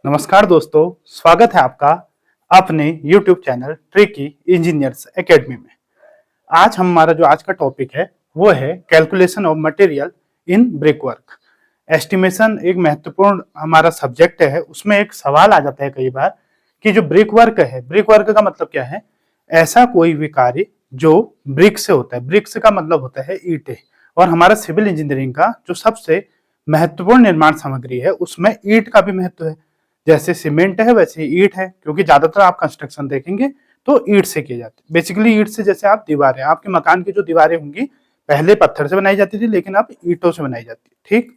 नमस्कार दोस्तों, स्वागत है आपका अपने YouTube channel tricky engineers academy में। हमारा जो आज का टॉपिक है वो है calculation of material in brick work. Estimation एक महत्वपूर्ण हमारा सब्जेक्ट है। उसमें एक सवाल आ जाता है कई बार कि जो ब्रिक वर्क है, ब्रिक वर्क का मतलब क्या है? ऐसा कोई भी कार्य जो ब्रिक से होता है। ब्रिक्स का मतलब होता है ईंटें, और हमारा सिविल इंजीनियरिंग का जो सबसे महत्वपूर्ण निर्माण सामग्री है उसमें ईंट का भी महत्व है। जैसे सीमेंट है वैसे ईंट है, क्योंकि ज्यादातर आप कंस्ट्रक्शन देखेंगे तो ईंट से किए जाते हैं। बेसिकली ईंट से, जैसे आप दीवारें, आपके मकान की जो दीवारें होंगी पहले पत्थर से बनाई जाती थी, लेकिन अब ईंटों से बनाई जाती है। ठीक,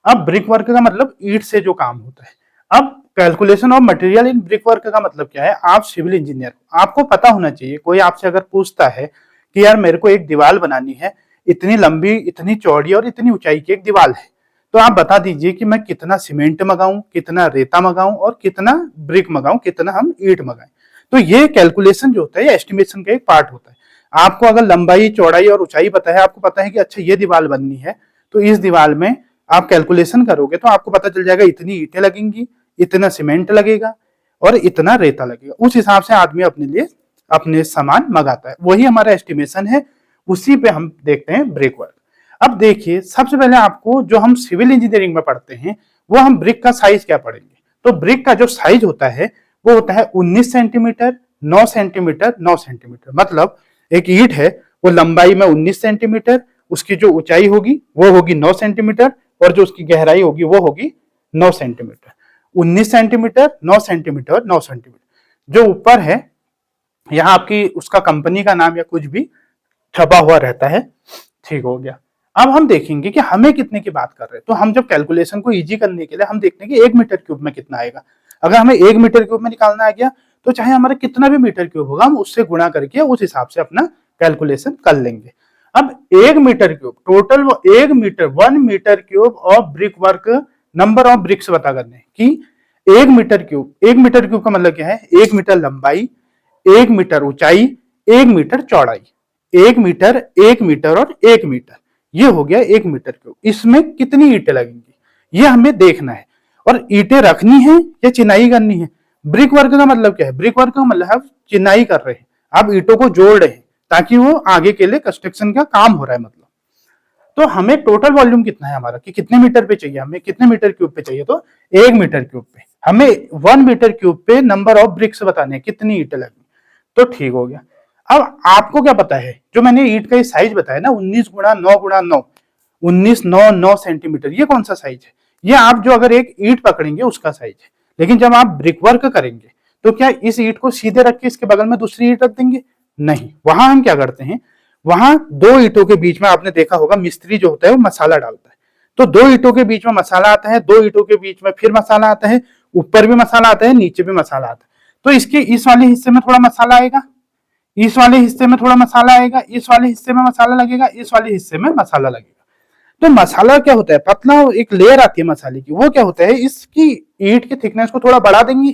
अब ब्रिक वर्क का मतलब ईंट से जो काम होता है। अब calculation of material in brick work का मतलब क्या है? आप सिविल इंजीनियर, आपको पता होना चाहिए। कोई आपसे अगर पूछता है कि यार मेरे को एक दीवार बनानी है, इतनी लंबी, इतनी चौड़ी और इतनी ऊंचाई की एक दीवार है, तो आप बता दीजिए कि मैं कितना सीमेंट मंगाऊं, कितना रेता मंगाऊं और कितना ब्रिक मंगाऊं, कितना हम ईंट मंगाएं। तो ये कैलकुलेशन जो होता है, एस्टिमेशन का एक पार्ट होता है। आपको अगर लंबाई, चौड़ाई और ऊंचाई पता है, आपको पता है कि अच्छा ये दीवार बननी है, तो इस दीवार में आप कैलकुलेशन करोगे तो आपको पता चल जाएगा इतनी ईंटें लगेंगी, इतना सीमेंट लगेगा और इतना रेता लगेगा। उस हिसाब से आदमी अपने लिए अपने सामान मंगाता है। वही हमारा एस्टिमेशन है, उसी पे हम देखते हैं ब्रिक वर्क। अब देखिए, सबसे पहले आपको जो हम सिविल इंजीनियरिंग में पढ़ते हैं वो हम ब्रिक का साइज क्या पढ़ेंगे। तो ब्रिक का जो साइज होता है वो होता है 19 सेंटीमीटर, 9 सेंटीमीटर, 9 सेंटीमीटर। मतलब एक ईंट है, वो लंबाई में 19 सेंटीमीटर, उसकी जो ऊंचाई होगी वो होगी 9 सेंटीमीटर और जो उसकी गहराई होगी वो होगी 9 सेंटीमीटर। 19 centimetre, 9 centimetre, 9 centimetre. जो ऊपर है यहाँ आपकी उसका कंपनी का नाम या कुछ भी छपा हुआ रहता है। ठीक हो गया। अब हम देखेंगे कि हमें कितने की बात कर रहे हैं। तो हम जब कैलकुलेशन को इजी करने के लिए हम देखते हैं कि 1 मीटर क्यूब में कितना आएगा। अगर हमें 1 मीटर क्यूब में निकालना आ गया तो चाहे हमारा कितना भी मीटर क्यूब होगा, हम उससे गुणा करके उस हिसाब से अपना कैलकुलेशन कर लेंगे। अब 1 metre cube total, 1 metre, 1 metre cube of brick work, number of bricks पता करने कि 1 मीटर क्यूब, 1 मीटर क्यूब का मतलब क्या है? 1 मीटर लंबाई, 1 मीटर ऊंचाई, 1 मीटर चौड़ाई, 1 मीटर, 1 मीटर और 1 मीटर, ये हो गया 1 मीटर क्यूब। इसमें कितनी ईंटें लगेंगी ये हमें देखना है, और ईंटें रखनी है या चिनाई करनी है। ब्रिक वर्क का मतलब क्या है? ब्रिक वर्क का मतलब आप चिनाई कर रहे हैं, आप ईंटों को जोड़ रहे हैं ताकि वो आगे के लिए कंस्ट्रक्शन का काम हो रहा है। मतलब तो हमें टोटल वॉल्यूम कितना है हमारा, कि कितने मीटर पे चाहिए, हमें कितने मीटर क्यूब पे चाहिए? तो 1 मीटर क्यूब पे हमें 1 मीटर क्यूब पे नंबर ऑफ ब्रिक्स बताने हैं, कितनी ईंटें लगेंगी। तो ठीक हो गया। अब आपको क्या पता है, जो मैंने ईंट का साइज बताया ना, 19 गुणा 9 गुणा 9, 19 9 9 सेंटीमीटर, ये कौन सा साइज है? ये आप जो अगर एक ईंट पकड़ेंगे उसका साइज है। लेकिन जब आप ब्रिक वर्क करेंगे तो क्या इस ईंट को सीधे रख के इसके बगल में दूसरी ईंट रख देंगे? नहीं, वहां हम क्या करते हैं, वहां दो ईंटों के बीच में, आपने देखा होगा मिस्त्री जो होता है वो मसाला डालता है। तो दो ईंटों के बीच में मसाला आता है, दो ईंटों के बीच में फिर मसाला आता है, ऊपर भी मसाला आता है, नीचे भी मसाला आता है। तो इसके इस वाले हिस्से में थोड़ा मसाला आएगा, इस वाले हिस्से में थोड़ा मसाला आएगा, इस वाले हिस्से में मसाला लगेगा, इस वाले हिस्से में मसाला लगेगा। तो मसाला क्या होता है? पतला एक लेयर आती है मसाले की, वो क्या होता है, इसकी ईंट की थिकनेस को थोड़ा बढ़ा देंगी।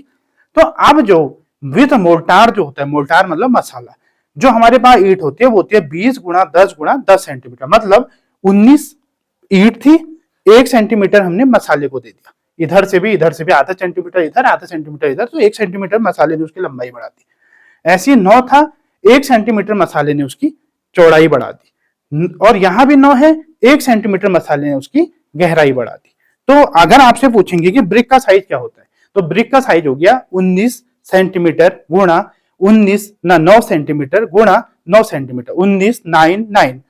तो अब जो विथ मोल्टार जो होता है, मोल्टार मतलब मसाला, जो हमारे पास ईंट होती है वो होती है 20 गुणा 10 गुणा 10 सेंटीमीटर। मतलब 19 ईंट थी, 1 सेंटीमीटर हमने मसाले को दे दिया, इधर से भी आधा सेंटीमीटर इधर, आधा सेंटीमीटर इधर, तो 1 सेंटीमीटर मसाले ने उसकी लंबाई बढ़ा दी। ऐसी 9 था, 1 सेंटीमीटर मसाले ने उसकी चौड़ाई बढ़ा दी, और यहां भी 9 है, 1 सेंटीमीटर मसाले ने उसकी गहराई बढ़ा दी। तो अगर आपसे पूछेंगे कि ब्रिक का साइज क्या होता है, तो ब्रिक का साइज हो गया 19 सेंटीमीटर गुणा 19 ना 9 सेंटीमीटर गुणा 9 सेंटीमीटर, 19 9 9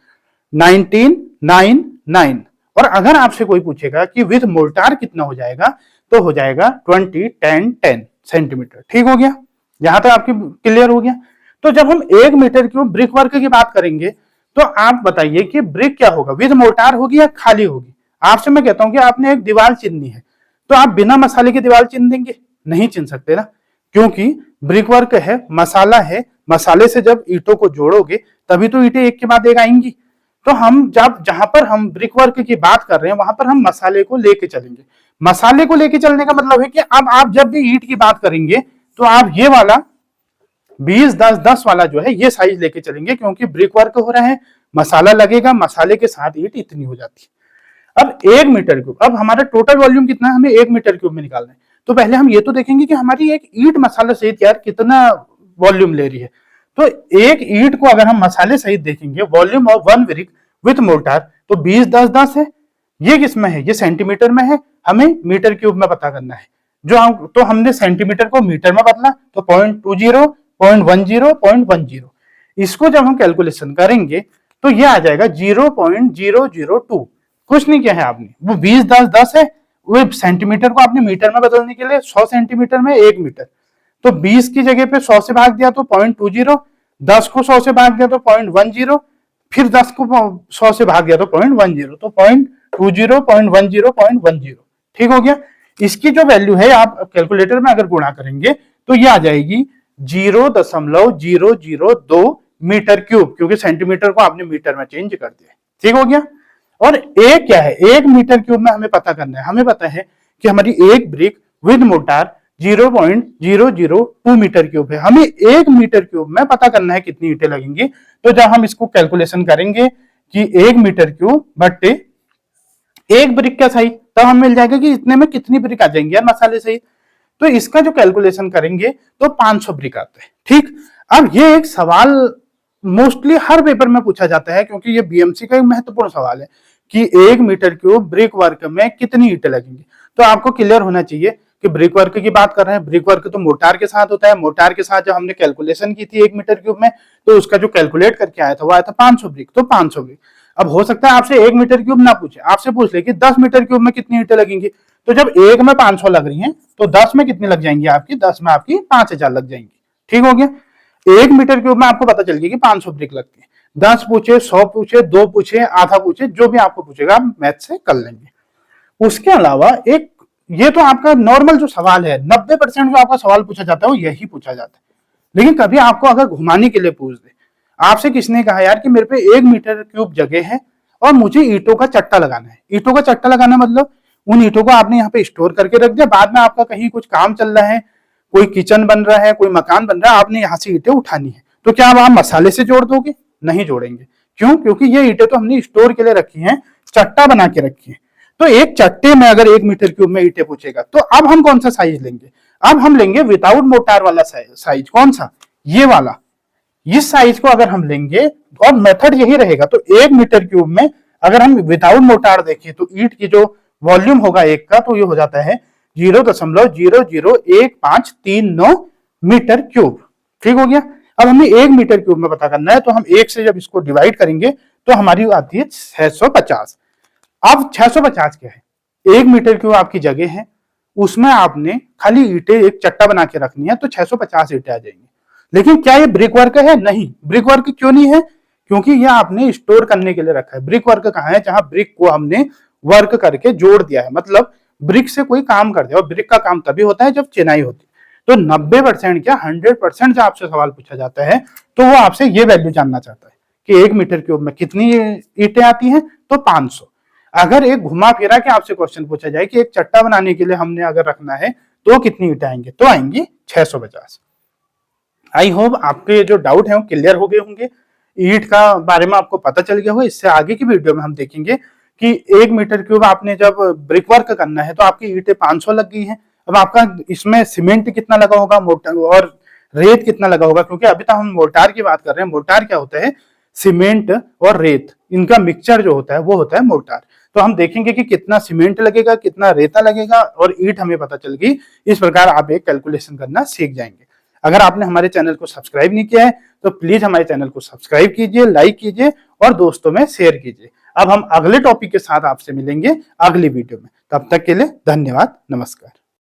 19 9 9। और अगर आपसे कोई पूछेगा कि विथ मोल्टार कितना हो जाएगा, तो हो जाएगा 20 10 10 सेंटीमीटर। ठीक हो गया, यहां तक आपकी क्लियर हो गया। तो जब हम 1 मीटर क्यूब ब्रिक वर्क की बात करेंगे तो आप बताइए कि ब्रिक क्या होगा, विद मोर्टार होगी या खाली होगी? आपसे मैं कहता हूं कि आपने एक दीवार चिन्हनी है, तो आप बिना मसाले की दीवार चिन्ह देंगे? नहीं चिन्ह सकते ना, क्योंकि ब्रिक वर्क है, मसाला है, मसाले से जब ईंटों को जोड़ोगे तभी तो ईंटें एक के बाद एक आएंगी। तो हम जब जहां पर हम ब्रिक वर्क की बात कर रहे हैं वहां पर हम मसाले को लेके चलेंगे। मसाले को लेके चलने का मतलब है कि अब आप जब भी ईंट की बात करेंगे तो आप ये वाला 20 10 10 वाला जो है ये साइज लेके चलेंगे, क्योंकि ब्रिक वर्क हो रहा है, मसाला लगेगा, मसाले के साथ ईंट इतनी हो जाती है। अब 1 मीटर क्यूब, अब हमारा टोटल वॉल्यूम कितना है, हमें 1 मीटर क्यूब में निकालना है। तो पहले हम ये तो देखेंगे कि हमारी एक ईंट मसाला सहित यार कितना वॉल्यूम ले रही है। तो एक ईंट को अगर हम मसाले सहित देखेंगे, volume of 1 brick with mortar, तो 20 10 10 है। ये किस में है? ये सेंटीमीटर में है, हमें मीटर क्यूब में पता करना है। तो हमने सेंटीमीटर को मीटर में बदला, तो 0.20 0.10 0.10। इसको जब हम कैलकुलेशन करेंगे तो ये आ जाएगा 0.002। कुछ नहीं किया है आपने, वो 20 10 10 है, वो सेंटीमीटर को आपने मीटर में बदलने के लिए 100 सेंटीमीटर में 1 मीटर, तो 20 की जगह पे 100 से भाग दिया तो 0.20, 10 को 100 से भाग दिया तो 0.10, फिर 10 को 100 से भाग दिया तो 0.10, तो 0.20 0.10 0.10। ठीक हो गया। इसकी जो वैल्यू है आप कैलकुलेटर में अगर गुणा करेंगे तो ये आ जाएगी 0.002 मीटर क्यूब, क्योंकि सेंटीमीटर को आपने मीटर में चेंज कर दिया। ठीक हो गया। और एक क्या है? 1 मीटर क्यूब में हमें पता करना है। हमें पता है कि हमारी एक brick with mortar 0.002 metre cube है। हमें 1 मीटर क्यूब में पता करना है कितनी ईंटें लगेंगी। तो जब हम इसको कैलकुलेशन करेंगे कि 1 मीटर क्यूब बट्टे एक ब्रिक का सही, तब हमें मिल जाएगा कि इतने में कितनी ब्रिक आ जाएंगी यार मसाले सही। तो इसका जो कैलकुलेशन करेंगे तो 500 ब्रिक आते हैं। ठीक। अब ये एक सवाल मोस्टली हर पेपर में पूछा जाता है, क्योंकि ये बीएमसी का एक महत्वपूर्ण सवाल है कि 1 मीटर क्यूब ब्रिक वर्क में कितनी ईंटें लगेंगी। तो आपको क्लियर होना चाहिए कि ब्रिक वर्क की बात कर रहे हैं। ब्रिक वर्क तो मोटार के साथ होता है। मोटार के साथ जब हमने कैलकुलेशन की थी 1 मीटर क्यूब में, तो उसका जो कैलकुलेट करके आया था वो आया था 500 ब्रिक। तो 500 ब्रिक। अब हो सकता है आपसे 1 मीटर क्यूब ना पूछे, आपसे पूछ ले कि 10 मीटर क्यूब में कितनी ईंटें लगेंगी। तो जब एक में 500 लग रही हैं तो 10 में कितनी लग जाएंगी आपकी? 10 में आपकी 5000 लग जाएंगी। ठीक हो गया। 1 मीटर क्यूब में आपको पता चल गया कि 500 ब्रिक लगती है। 10 पूछे, 100 पूछे, 2 पूछे, आधा पूछे, जो भी आपको पूछेगा आप मैथ से कर लेंगे। उसके अलावा एक ये तो आपका नॉर्मल जो सवाल है, 90% जो आपका सवाल पूछा जाता है वो यही पूछा जाता है। लेकिन कभी आपको अगर घुमाने के लिए पूछ दे, आपसे किसने कहा यार कि मेरे पे 1 मीटर क्यूब जगह है और मुझे ईंटों का चट्टा लगाना है। ईंटों का चट्टा लगाना मतलब उन ईंटों को आपने यहाँ पे स्टोर करके रख दिया, बाद में आपका कहीं कुछ काम चल रहा है, कोई किचन बन रहा है, कोई मकान बन रहा है, आपने यहाँ से ईंटें उठानी है, तो क्या आप मसाले से जोड़ दोगे? नहीं जोड़ेंगे। क्यों? क्योंकि ये ईंटें तो हमने स्टोर के लिए रखी हैं, चट्टा बना के रखी है। तो एक चट्टे में अगर 1 मीटर क्यूब में ईंटें पूछेगा तो अब हम कौन सा साइज लेंगे? अब हम लेंगे विदाउट मोटार वाला साइज। कौन सा? ये वाला। इस साइज को अगर हम लेंगे और मेथड यही रहेगा, तो 1 मीटर क्यूब में अगर हम विदाउट मोटार देखें तो ईंट की जो वॉल्यूम होगा एक का, तो ये हो जाता है 0.00153 मीटर क्यूब। ठीक हो गया। अब हमें 1 मीटर क्यूब में पता करना है, तो हम 1 से जब इसको डिवाइड करेंगे तो हमारी आती है 650। अब 650 क्या है? 1 मीटर क्यूब आपकी जगह है, उसमें आपने खाली ईंटें एक चट्टा बना के रखनी है, तो 650 ईंटें आ जाएंगी। लेकिन क्या ये ब्रिक वर्क है? नहीं। ब्रिक वर्क क्यों नहीं है? क्योंकि ये आपने स्टोर करने के लिए रखा है। ब्रिक वर्क कहाँ है? जहां ब्रिक को हमने वर्क करके जोड़ दिया है, मतलब ब्रिक से कोई काम कर दिया। और ब्रिक का काम तभी होता है जब चिनाई होती है। तो 90% क्या 100% जब आपसे सवाल पूछा जाता है तो वो आपसे ये वैल्यू जानना चाहता है कि 1 मीटर क्यूब में कितनी ईंटें आती हैं, तो 500। अगर एक घुमा फिरा के आपसे क्वेश्चन पूछा जाए कि एक चट्टा बनाने के लिए हमने अगर रखना है तो कितनी ईंटें आएंगे, तो आएंगी 650। आई होप आपके जो डाउट है वो क्लियर हो गए होंगे, ईंट का बारे में आपको पता चल गया हो। इससे आगे की वीडियो में हम देखेंगे कि 1 मीटर क्यूब आपने जब ब्रिक वर्क करना है तो आपकी ईंटें 500 लग गई हैं। अब आपका इसमें सीमेंट कितना लगा होगा, मोटार और रेत कितना लगा होगा, क्योंकि अभी तक हम मोटार की बात कर रहे हैं। मोटार क्या होता है? सीमेंट और रेत, इनका मिक्सचर जो होता है वो होता है मोटार। तो हम देखेंगे कि कितना सीमेंट लगेगा, कितना रेता लगेगा, और ईंट हमें पता चल गई। इस प्रकार आप एक कैलकुलेशन करना सीख जाएंगे। अगर आपने हमारे चैनल को सब्सक्राइब नहीं किया है तो प्लीज हमारे चैनल को सब्सक्राइब कीजिए, लाइक कीजिए और दोस्तों में शेयर कीजिए। अब हम अगले टॉपिक के साथ आपसे मिलेंगे अगली वीडियो में। तब तक के लिए धन्यवाद, नमस्कार।